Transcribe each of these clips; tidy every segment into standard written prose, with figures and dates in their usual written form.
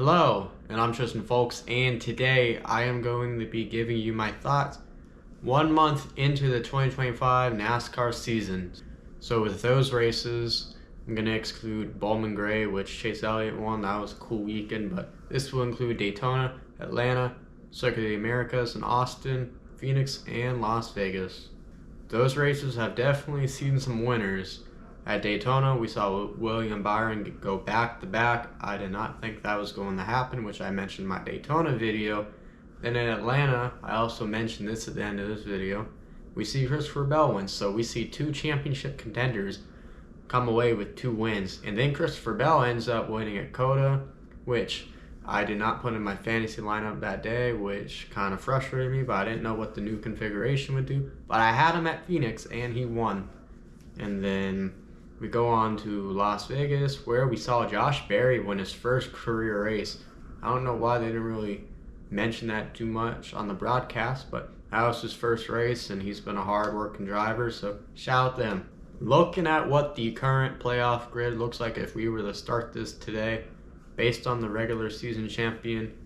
Hello, and I'm Tristan Folks, and today I am going to be giving you my thoughts 1 month into the 2025 NASCAR season. So with those races, I'm going to exclude Bowman Gray, which Chase Elliott won. That was a cool weekend, but this will include Daytona, Atlanta, Circuit of the Americas, and Austin, Phoenix, and Las Vegas. Those races have definitely seen some winners. At Daytona, we saw William Byron go back-to-back. I did not think that was going to happen, which I mentioned in my Daytona video. Then in Atlanta, I also mentioned this at the end of this video, we see Christopher Bell win. So we see two championship contenders come away with 2 wins. And then Christopher Bell ends up winning at COTA, which I did not put in my fantasy lineup that day, which kind of frustrated me, but I didn't know what the new configuration would do. But I had him at Phoenix, and he won. And then we go on to Las Vegas, where we saw Josh Berry win his first career race. I don't know why they didn't really mention that too much on the broadcast, but that was his first race, and he's been a hard-working driver, so shout out to him. Looking at what the current playoff grid looks like if we were to start this today, based on the regular season champion,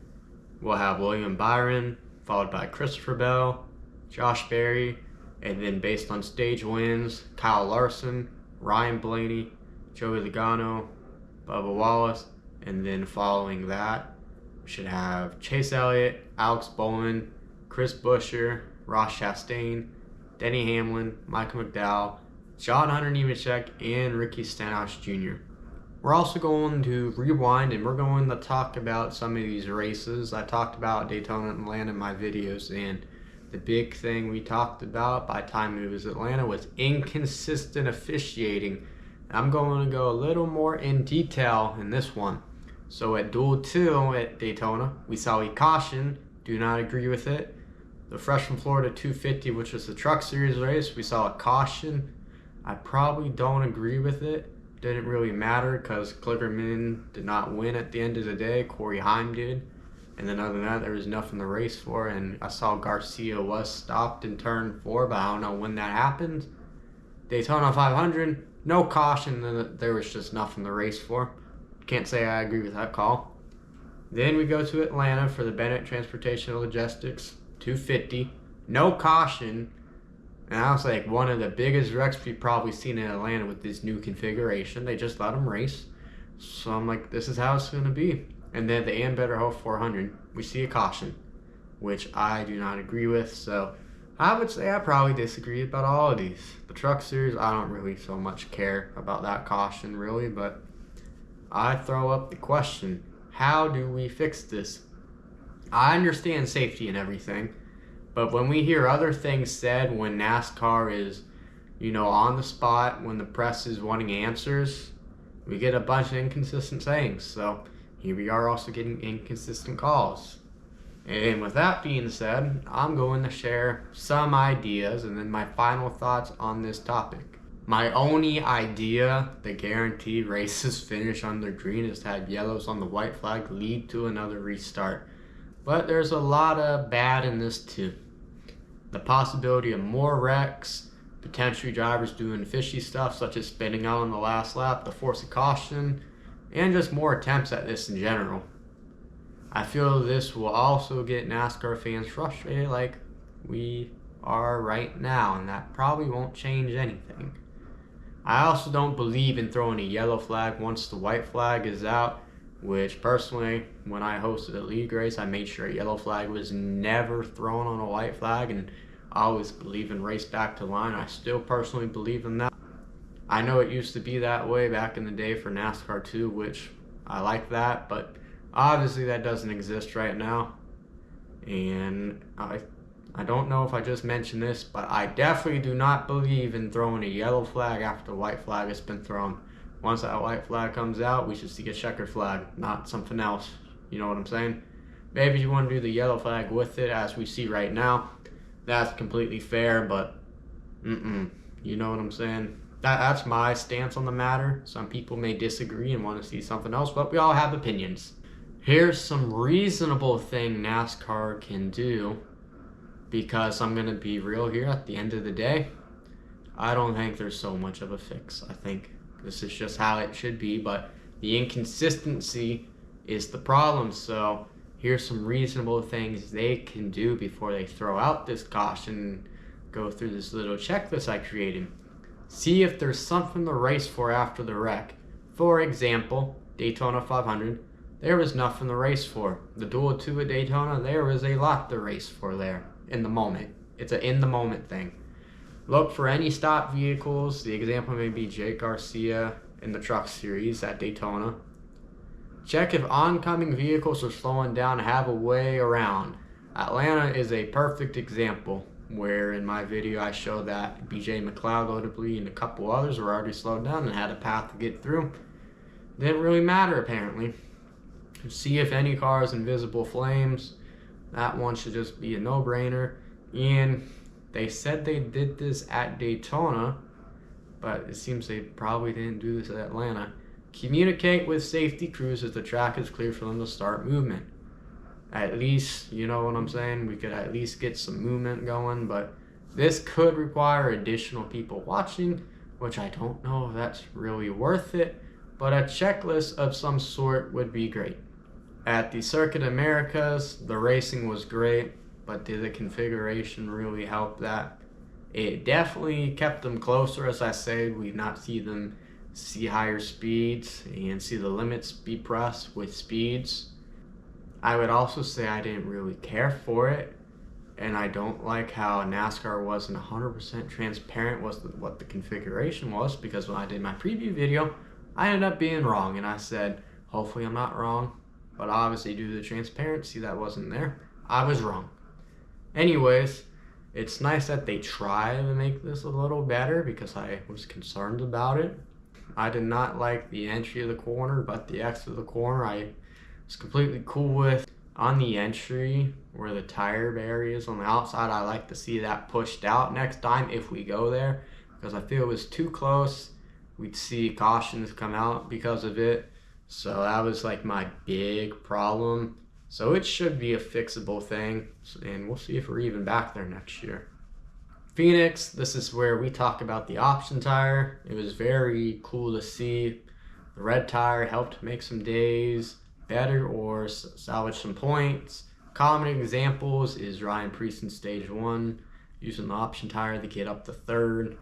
we'll have William Byron, followed by Christopher Bell, Josh Berry, and then based on stage wins, Kyle Larson, Ryan Blaney, Joey Logano, Bubba Wallace, and then following that, we should have Chase Elliott, Alex Bowman, Chris Buescher, Ross Chastain, Denny Hamlin, Michael McDowell, John Hunter Nemechek, and Ricky Stenhouse Jr. We're also going to rewind, and we're going to talk about some of these races. I talked about Daytona and Atlanta in my videos, and the big thing we talked about by the time it was Atlanta was inconsistent officiating. I'm going to go a little more in detail in this one. So at Duel 2 at Daytona, we saw a caution. Do not agree with it. The Fresh from Florida 250, which was the Truck Series race, we saw a caution. I probably don't agree with it. Didn't really matter because Kligerman did not win at the end of the day. Corey Heim did. And then other than that, there was nothing to race for. And I saw Garcia was stopped in turn 4, but I don't know when that happened. Daytona 500, no caution. Then there was just nothing to race for. Can't say I agree with that call. Then we go to Atlanta for the Bennett Transportation Logistics 250, no caution. And that was like one of the biggest wrecks we've probably seen in Atlanta with this new configuration. They just let them race. So I'm like, this is how it's going to be. And then the Better Hope 400, we see a caution, which I do not agree with. So I would say I probably disagree about all of these. The Truck Series, I don't really so much care about that caution, really. But I throw up the question, how do we fix this? I understand safety and everything. But when we hear other things said when NASCAR is, on the spot, when the press is wanting answers, we get a bunch of inconsistent sayings. So here we are also getting inconsistent calls. And with that being said, I'm going to share some ideas and then my final thoughts on this topic. My only idea the guaranteed races finish under green is to have yellows on the white flag lead to another restart. But there's a lot of bad in this too. The possibility of more wrecks, potentially drivers doing fishy stuff such as spinning out on the last lap, the force of caution, and just more attempts at this in general. I feel this will also get NASCAR fans frustrated like we are right now, and that probably won't change anything. I also don't believe in throwing a yellow flag once the white flag is out, which personally, when I hosted a league race, I made sure a yellow flag was never thrown on a white flag, and I always believe in race back to line. I still personally believe in that. I know it used to be that way back in the day for NASCAR 2, which I like that, but obviously that doesn't exist right now. And I don't know if I just mentioned this, but I definitely do not believe in throwing a yellow flag after the white flag has been thrown. Once that white flag comes out, we should see a checkered flag, not something else. You know what I'm saying? Maybe you want to do the yellow flag with it, as we see right now. That's completely fair, but you know what I'm saying? That's my stance on the matter. Some people may disagree and want to see something else, but we all have opinions. Here's some reasonable thing NASCAR can do, because I'm going to be real here at the end of the day. I don't think there's so much of a fix. I think this is just how it should be, but the inconsistency is the problem. So here's some reasonable things they can do before they throw out this caution and go through this little checklist I created. See if there's something to race for after the wreck. For example, Daytona 500, there was nothing to race for. The Duel 2 at Daytona, there was a lot to race for there in the moment. It's an in the moment thing. Look for any stopped vehicles. The example may be Jake Garcia in the Truck Series at Daytona. Check if oncoming vehicles are slowing down and have a way around. Atlanta is a perfect example, where in my video I showed that BJ McLeod notably and a couple others were already slowed down and had a path to get through. Didn't really matter apparently. See if any car is in visible flames. That one should just be a no-brainer. And they said they did this at Daytona, but it seems they probably didn't do this at Atlanta. Communicate with safety crews as the track is clear for them to start movement. At least, you know what I'm saying? We could at least get some movement going, but this could require additional people watching, which I don't know if that's really worth it, but a checklist of some sort would be great. At the Circuit Americas, the racing was great, but did the configuration really help that? It definitely kept them closer, as I said. We not see them see higher speeds and see the limits be pressed with speeds. I would also say I didn't really care for it, and I don't like how NASCAR wasn't 100% transparent what the configuration was, because when I did my preview video, I ended up being wrong, and I said, hopefully I'm not wrong, but obviously due to the transparency that wasn't there, I was wrong. Anyways, it's nice that they try to make this a little better because I was concerned about it. I did not like the entry of the corner, but the exit of the corner I was completely cool with. On the entry, where the tire barrier is on the outside, I like to see that pushed out next time if we go there, because I feel it was too close. We'd see cautions come out because of it. So that was like my big problem. So it should be a fixable thing, and we'll see if we're even back there next year. Phoenix, this is where we talk about the option tire. It was very cool to see. The red tire helped make some days better or salvage some points. Common examples is Ryan Preece in stage 1 using the option tire to get up to 3rd,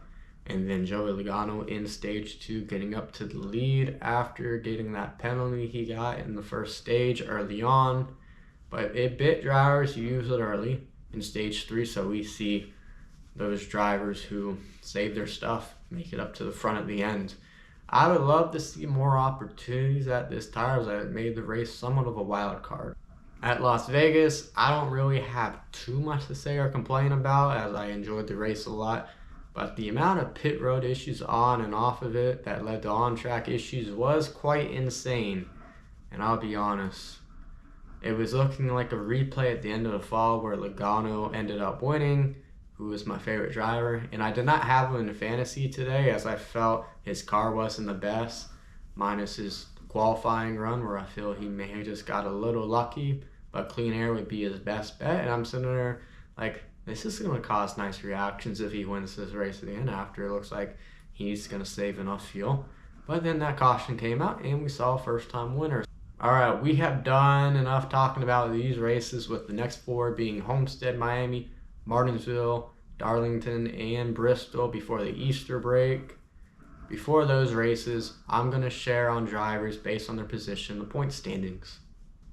and then Joey Logano in stage 2 getting up to the lead after getting that penalty he got in the first stage early on. But it bit drivers use it early in stage 3, so we see those drivers who save their stuff make it up to the front at the end. I would love to see more opportunities at this tire, as it made the race somewhat of a wild card. At Las Vegas, I don't really have too much to say or complain about, as I enjoyed the race a lot, but the amount of pit road issues on and off of it that led to on-track issues was quite insane. And I'll be honest, it was looking like a replay at the end of the fall where Logano ended up winning, who was my favorite driver, and I did not have him in fantasy today, as I felt his car wasn't the best, minus his qualifying run where I feel he may have just got a little lucky, but clean air would be his best bet. And I'm sitting there like, this is going to cause nice reactions if he wins this race at the end after it looks like he's going to save enough fuel. But then that caution came out and we saw a first time winner. Alright, we have done enough talking about these races, with the next 4 being Homestead, Miami, Martinsville, Darlington, and Bristol before the Easter break. Before those races, I'm going to share on drivers based on their position, the point standings.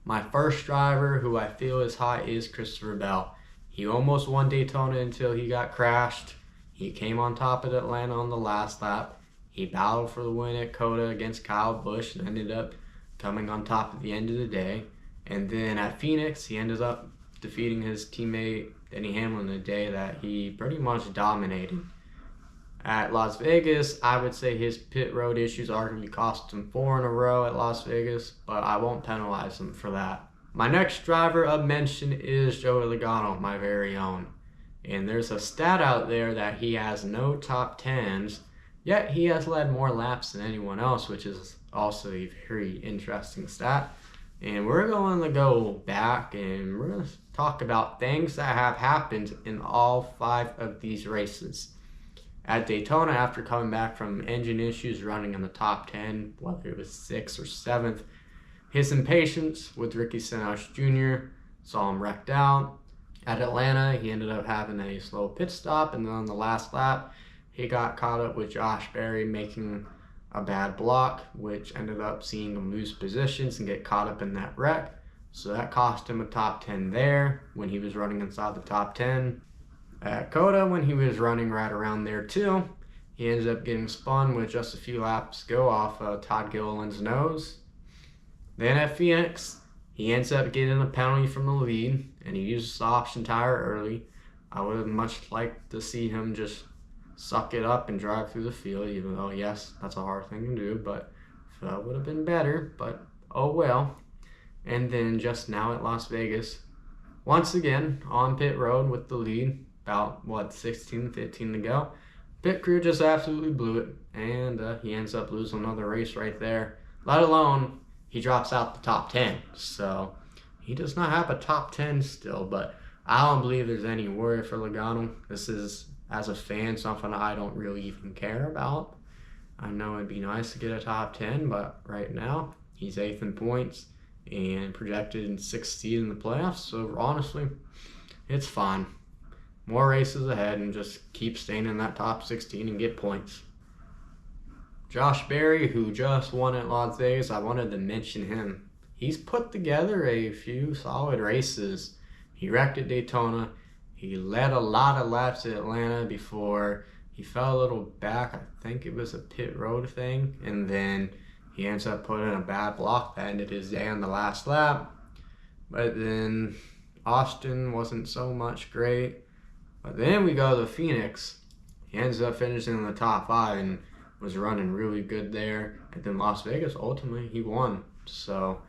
My first driver who I feel is hot is Christopher Bell. He almost won Daytona until he got crashed. He came on top at Atlanta on the last lap. He battled for the win at Coda against Kyle Busch and ended up coming on top at the end of the day. And then at Phoenix, he ended up defeating his teammate Denny Hamlin the day that he pretty much dominated. At Las Vegas, I would say his pit road issues arguably cost him 4 in a row at Las Vegas, but I won't penalize him for that. My next driver of mention is Joey Logano, my very own. And there's a stat out there that he has no top 10s, yet he has led more laps than anyone else, which is also a very interesting stat. And we're going to go back and we're going to talk about things that have happened in all 5 of these races. At Daytona, after coming back from engine issues running in the top 10, whether it was 6th or 7th, His impatience with Ricky Stenhouse Jr. saw him wrecked out. At Atlanta, he ended up having a slow pit stop, and then on the last lap, he got caught up with Josh Berry making a bad block, which ended up seeing him lose positions and get caught up in that wreck. So that cost him a top 10 there when he was running inside the top 10. At Coda, when he was running right around there too, he ended up getting spun with just a few laps to go off Todd Gilliland's nose. Then at Phoenix, he ends up getting a penalty from the lead, and he uses the option tire early. I would have much liked to see him just suck it up and drive through the field, even though, yes, that's a hard thing to do, but that would have been better, but oh well. And then just now at Las Vegas, once again on pit road with the lead, about 16, 15 to go. Pit crew just absolutely blew it, and he ends up losing another race right there, let alone he drops out the top 10. So he does not have a top 10 still, but I don't believe there's any worry for Logano. This is, as a fan, something I don't really even care about. I know it'd be nice to get a top 10, but right now he's 8th in points and projected in 6th seed in the playoffs. So honestly, it's fine. More races ahead, and just keep staying in that top 16 and get points. Josh Berry, who just won at Las Vegas, I wanted to mention him. He's put together a few solid races. He wrecked at Daytona. He led a lot of laps at Atlanta before he fell a little back. I think it was a pit road thing. And then he ends up putting a bad block that ended his day on the last lap. But then Austin wasn't so much great. But then we go to Phoenix. He ends up finishing in the top 5 and was running really good there. And then Las Vegas, ultimately, he won. So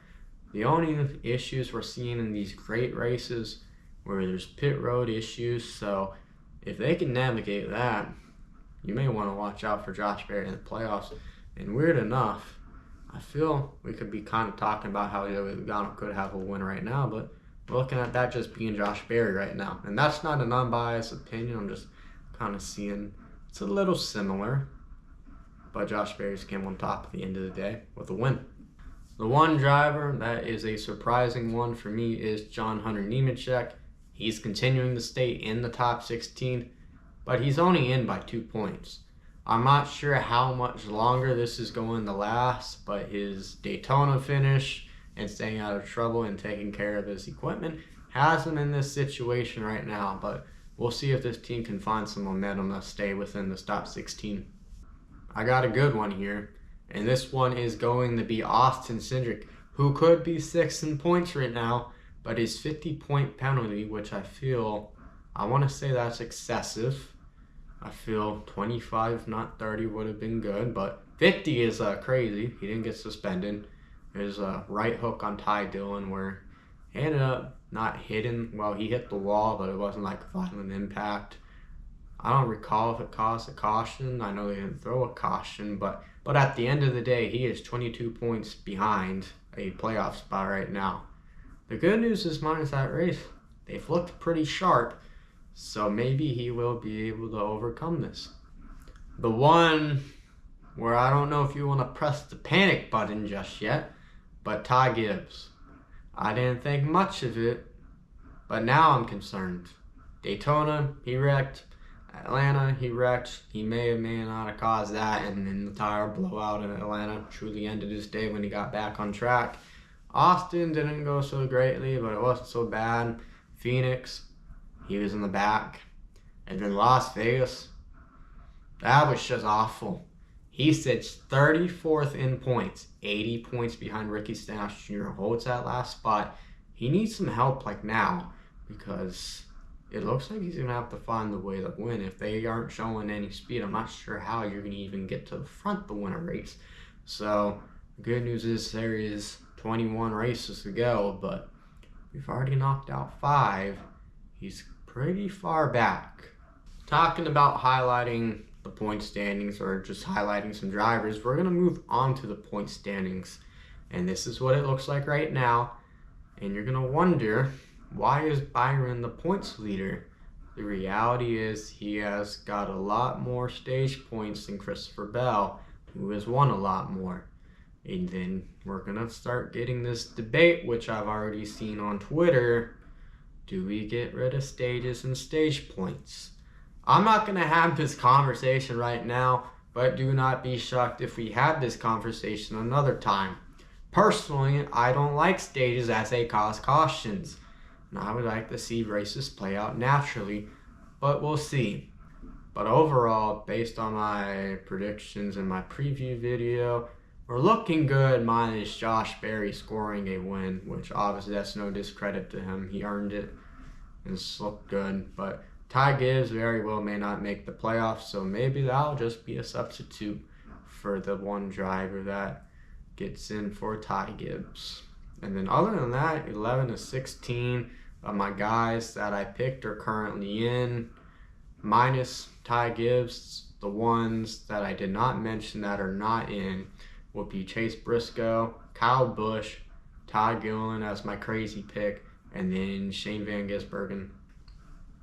the only issues we're seeing in these great races where there's pit road issues. So if they can navigate that, you may want to watch out for Josh Berry in the playoffs. And weird enough, I feel we could be kind of talking about how Joey Logano could have a win right now, but we're looking at that just being Josh Berry right now. And that's not an unbiased opinion. I'm just kind of seeing it's a little similar. But Josh Berry's came on top at the end of the day with a win. The one driver that is a surprising one for me is John Hunter Nemechek. He's continuing to stay in the top 16, but he's only in by 2 points. I'm not sure how much longer this is going to last, but his Daytona finish and staying out of trouble and taking care of his equipment has him in this situation right now. But we'll see if this team can find some momentum to stay within the top 16. I got a good one here, and this one is going to be Austin Cindric, who could be 6th in points right now, but his 50-point penalty, which I want to say that's excessive. I feel 25, not 30 would have been good, but 50 is crazy. He didn't get suspended. There's a right hook on Ty Dillon where he ended up not hitting. Well, he hit the wall, but it wasn't like a violent impact. I don't recall if it caused a caution. I know they didn't throw a caution, but at the end of the day, he is 22 points behind a playoff spot right now. The good news is minus that race, they've looked pretty sharp, so maybe he will be able to overcome this. The one where I don't know if you want to press the panic button just yet, but Ty Gibbs. I didn't think much of it, but now I'm concerned. Daytona, he wrecked. Atlanta, he wrecked. He may or may not have caused that, and then the tire blowout in Atlanta truly ended his day when he got back on track. Austin didn't go so greatly, but it wasn't so bad. Phoenix, he was in the back. And then Las Vegas, that was just awful. He sits 34th in points, 80 points behind Ricky Stenhouse Jr., holds that last spot. He needs some help like now, because it looks like he's going to have to find the way to win. If they aren't showing any speed, I'm not sure how you're going to even get to the front to win a race. So the good news is there is 21 races to go, but we've already knocked out 5. He's pretty far back. Talking about highlighting the point standings or just highlighting some drivers, we're going to move on to the point standings. And this is what it looks like right now. And you're going to wonder, why is Byron the points leader? The reality is he has got a lot more stage points than Christopher Bell, who has won a lot more. And then we're going to start getting this debate, which I've already seen on Twitter. Do we get rid of stages and stage points? I'm not going to have this conversation right now, but do not be shocked if we have this conversation another time. Personally, I don't like stages as they cause cautions, and I would like to see races play out naturally, but we'll see. But overall, based on my predictions in my preview video, we're looking good minus Josh Berry scoring a win, which obviously that's no discredit to him. He earned it and it's looked good. But Ty Gibbs very well may not make the playoffs, so maybe that'll just be a substitute for the one driver that gets in for Ty Gibbs. And then other than that, 11 to 16 of my guys that I picked are currently in, minus Ty Gibbs. The ones that I did not mention that are not in will be Chase Briscoe, Kyle Busch, Ty Gillen as my crazy pick, and then Shane Van Gisbergen.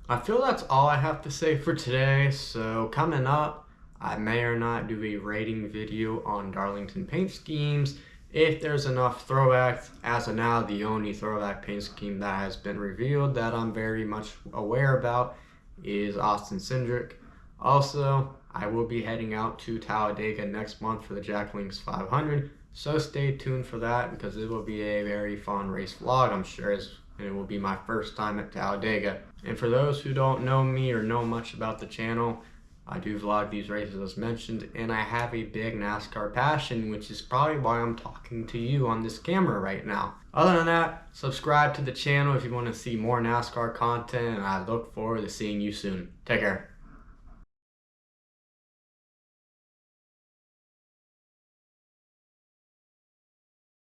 I feel that's all I have to say for today, so coming up, I may or not do a rating video on Darlington paint schemes if there's enough throwbacks. As of now, the only throwback paint scheme that has been revealed that I'm very much aware about is Austin Cindric. Also, I will be heading out to Talladega next month for the Jack Links 500, so stay tuned for that because it will be a very fun race vlog, I'm sure, and it will be my first time at Talladega. And for those who don't know me or know much about the channel, I do vlog these races as mentioned, and I have a big NASCAR passion, which is probably why I'm talking to you on this camera right now. Other than that, subscribe to the channel if you want to see more NASCAR content, and I look forward to seeing you soon. Take care.